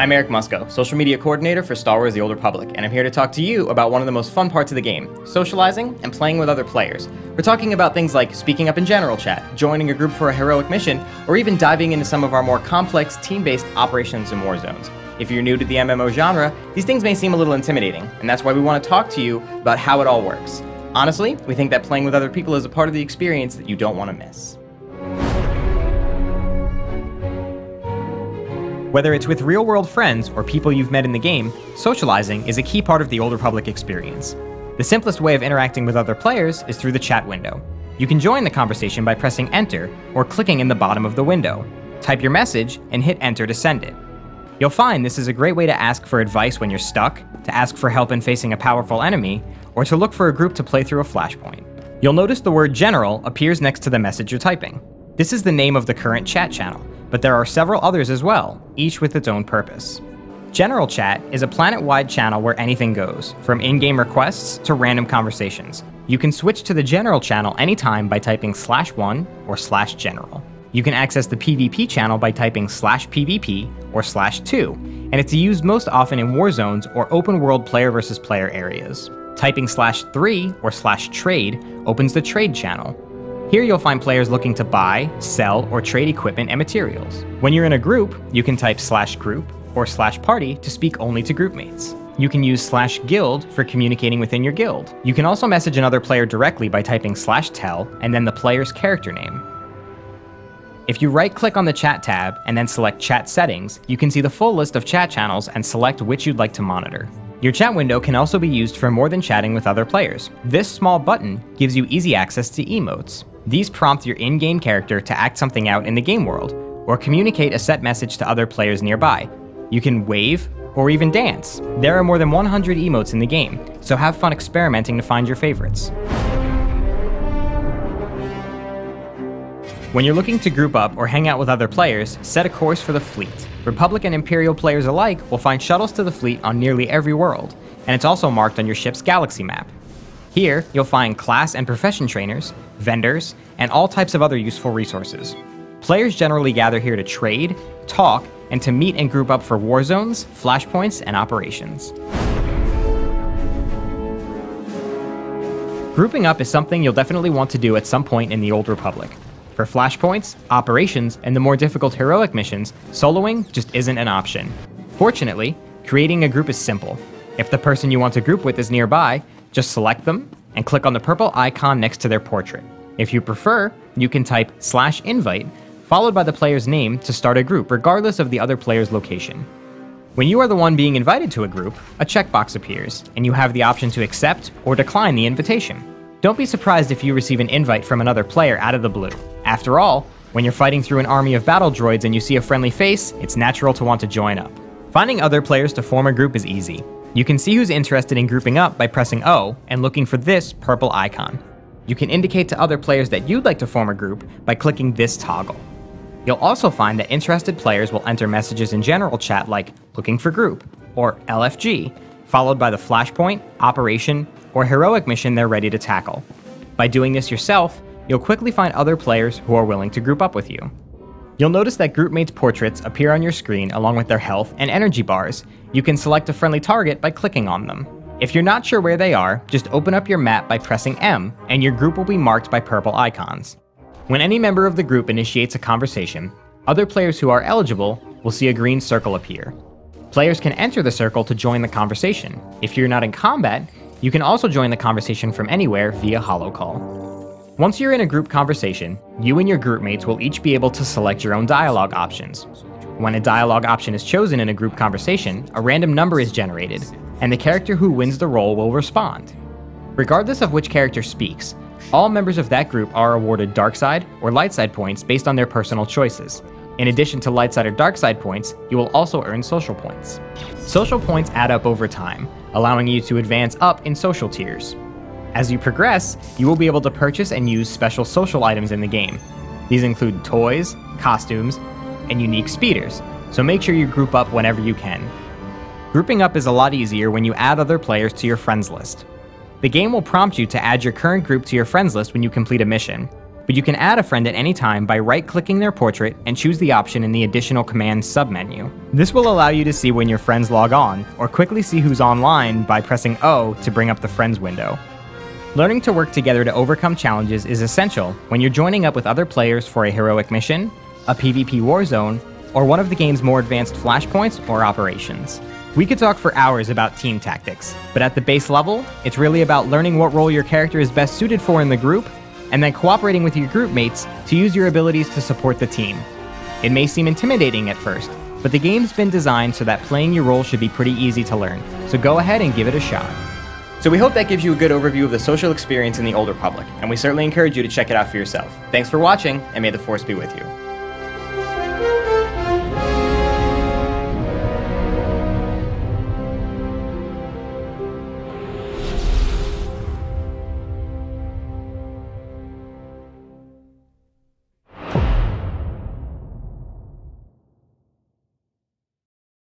I'm Eric Musco, social media coordinator for Star Wars The Old Republic, and I'm here to talk to you about one of the most fun parts of the game, socializing and playing with other players. We're talking about things like speaking up in general chat, joining a group for a heroic mission, or even diving into some of our more complex team-based operations and war zones. If you're new to the MMO genre, these things may seem a little intimidating, and that's why we want to talk to you about how it all works. Honestly, we think that playing with other people is a part of the experience that you don't want to miss. Whether it's with real-world friends or people you've met in the game, socializing is a key part of the Old Republic experience. The simplest way of interacting with other players is through the chat window. You can join the conversation by pressing Enter or clicking in the bottom of the window. Type your message and hit Enter to send it. You'll find this is a great way to ask for advice when you're stuck, to ask for help in facing a powerful enemy, or to look for a group to play through a flashpoint. You'll notice the word General appears next to the message you're typing. This is the name of the current chat channel, but there are several others as well, each with its own purpose. General Chat is a planet-wide channel where anything goes, from in-game requests to random conversations. You can switch to the General channel anytime by typing /1 or /general. You can access the PvP channel by typing /PvP or /2, and it's used most often in war zones or open-world player versus player areas. Typing /3 or /trade opens the Trade channel. Here you'll find players looking to buy, sell, or trade equipment and materials. When you're in a group, you can type /group or /party to speak only to groupmates. You can use /guild for communicating within your guild. You can also message another player directly by typing /tell and then the player's character name. If you right-click on the Chat tab and then select Chat Settings, you can see the full list of chat channels and select which you'd like to monitor. Your chat window can also be used for more than chatting with other players. This small button gives you easy access to emotes. These prompt your in-game character to act something out in the game world, or communicate a set message to other players nearby. You can wave, or even dance. There are more than 100 emotes in the game, so have fun experimenting to find your favorites. When you're looking to group up or hang out with other players, set a course for the fleet. Republic and Imperial players alike will find shuttles to the fleet on nearly every world, and it's also marked on your ship's galaxy map. Here, you'll find class and profession trainers, vendors, and all types of other useful resources. Players generally gather here to trade, talk, and to meet and group up for war zones, flashpoints, and operations. Grouping up is something you'll definitely want to do at some point in the Old Republic. For flashpoints, operations, and the more difficult heroic missions, soloing just isn't an option. Fortunately, creating a group is simple. If the person you want to group with is nearby, just select them and click on the purple icon next to their portrait. If you prefer, you can type /invite followed by the player's name to start a group regardless of the other player's location. When you are the one being invited to a group, a checkbox appears, and you have the option to accept or decline the invitation. Don't be surprised if you receive an invite from another player out of the blue. After all, when you're fighting through an army of battle droids and you see a friendly face, it's natural to want to join up. Finding other players to form a group is easy. You can see who's interested in grouping up by pressing O and looking for this purple icon. You can indicate to other players that you'd like to form a group by clicking this toggle. You'll also find that interested players will enter messages in general chat like looking for group or LFG, followed by the flashpoint, operation, or heroic mission they're ready to tackle. By doing this yourself, you'll quickly find other players who are willing to group up with you. You'll notice that groupmates' portraits appear on your screen along with their health and energy bars. You can select a friendly target by clicking on them. If you're not sure where they are, just open up your map by pressing M, and your group will be marked by purple icons. When any member of the group initiates a conversation, other players who are eligible will see a green circle appear. Players can enter the circle to join the conversation. If you're not in combat, you can also join the conversation from anywhere via holocall. Once you're in a group conversation, you and your groupmates will each be able to select your own dialogue options. When a dialogue option is chosen in a group conversation, a random number is generated, and the character who wins the role will respond. Regardless of which character speaks, all members of that group are awarded dark side or light side points based on their personal choices. In addition to light side or dark side points, you will also earn social points. Social points add up over time, allowing you to advance up in social tiers. As you progress, you will be able to purchase and use special social items in the game. These include toys, costumes, and unique speeders, so make sure you group up whenever you can. Grouping up is a lot easier when you add other players to your friends list. The game will prompt you to add your current group to your friends list when you complete a mission. but you can add a friend at any time by right-clicking their portrait and choose the option in the Additional Commands submenu. This will allow you to see when your friends log on, or quickly see who's online by pressing O to bring up the Friends window. Learning to work together to overcome challenges is essential when you're joining up with other players for a heroic mission, a PvP war zone, or one of the game's more advanced flashpoints or operations. We could talk for hours about team tactics, but at the base level, it's really about learning what role your character is best suited for in the group, and then cooperating with your group mates to use your abilities to support the team. It may seem intimidating at first, but the game's been designed so that playing your role should be pretty easy to learn, so go ahead and give it a shot. So we hope that gives you a good overview of the social experience in the Old Republic, and we certainly encourage you to check it out for yourself. Thanks for watching, and may the Force be with you.